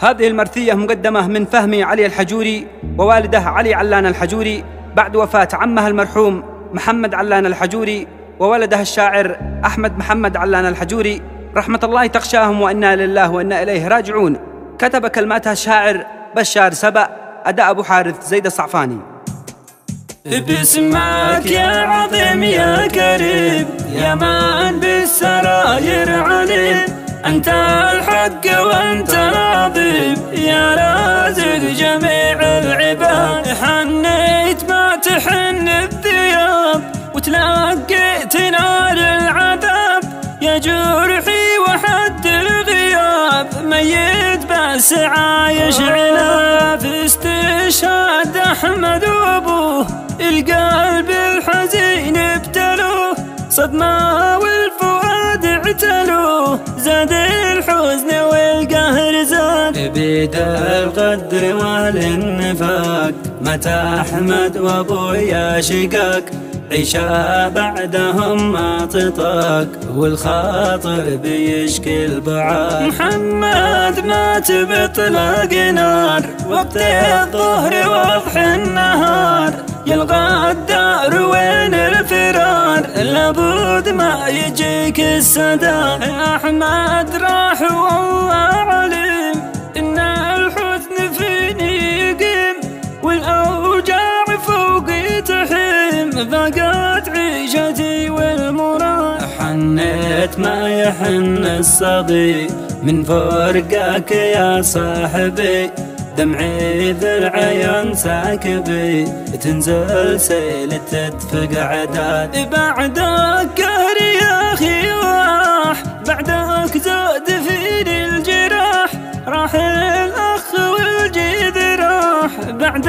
هذه المرثية مقدمة من فهمي علي الحجوري ووالده علي علان الحجوري بعد وفاة عمها المرحوم محمد علان الحجوري وولده الشاعر أحمد محمد علان الحجوري رحمة الله تغشاهم وإنا لله وإنا إليه راجعون. كتب كلماتها الشاعر بشار سبأ، أداء أبو حارث زيد الصعفاني. باسمك يا عظيم يا كريم يا من بالسراير عليم، أنت الحق وأنت العظيم يا رازق جميع العباد. حنيت ما تحن الثياب وتلقيت نار العذاب، يا جرحي وحد الغياب ميت بس عايش عناب. استشهاد أحمد وأبوه القلب الحزين ابتلوه، صدمة والفؤاد اعتلوه، زاد الحزن والقهر زاد. بيد القدر والنفاق متى أحمد وأبويا شقاق، عيشا بعدهم ما تطاق والخاطر بيشكي البعاد. محمد مات بإطلاق نار وقت الظهر وضح النهار، يلقى الدار وين الفرار لابد ما يجيك السداد. أحمد راح والله عليم إن الحزن فيني يقيم، والأوجاع فوقي تحيم، ضاقت عيشتي والمراد. حنيت ما يحن الصبي من فرقك يا صاحبي، دمعي ذرعي ساكبي تنزل سيل تدفق عداد. بعدك قهر يا أخي واح، بعدك زاد فيني الجراح، راح الأخ والجيد راح بعد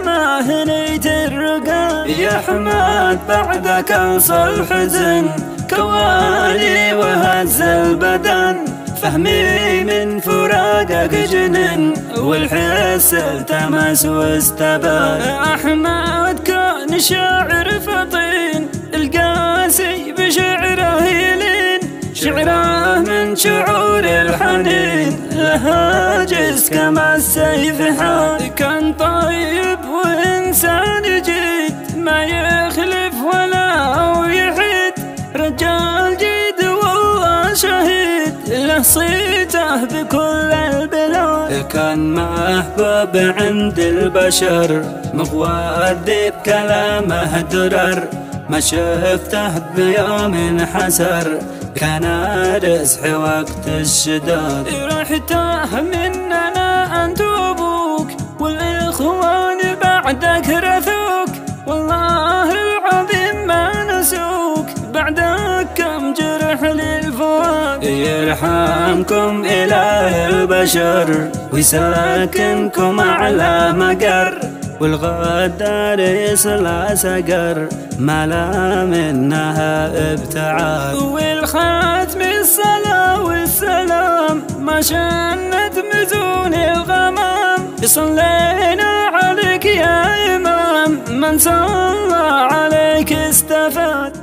ما هنيت الرقاد. يا حماد بعدك أوصى الحزن كوالي وهز البدن، فهمي من فراقك جنن والحس التمس واستبان. أحمد كان شاعر فطين القاسي بشعره يلين، شعره من شعور الحنين لهاجس كما السيف حاد. كان طيب وإنسان جيد ما يخلف ولا يحيد، رجال جيد والله شهيد له صيته بكل البلاد. كان محبوب عند البشر مغوادي بكلامه درر، ما شفته بيوم حسر كان رزح وقت الشداد. رحته مننا أنت وأبوك والإخوان بعدك رثوك، والله العظيم ما نسوك بعدك كم جرح للفؤاد. يرحمكم إله البشر ويساكنكم أعلى مقر، والغدار يصلى سقر ما لا منها ابتعاد. والخاتم الصلاة والسلام ما شنت مزون الغمام، صلينا عليك يا إمام من صلى عليك استفاد.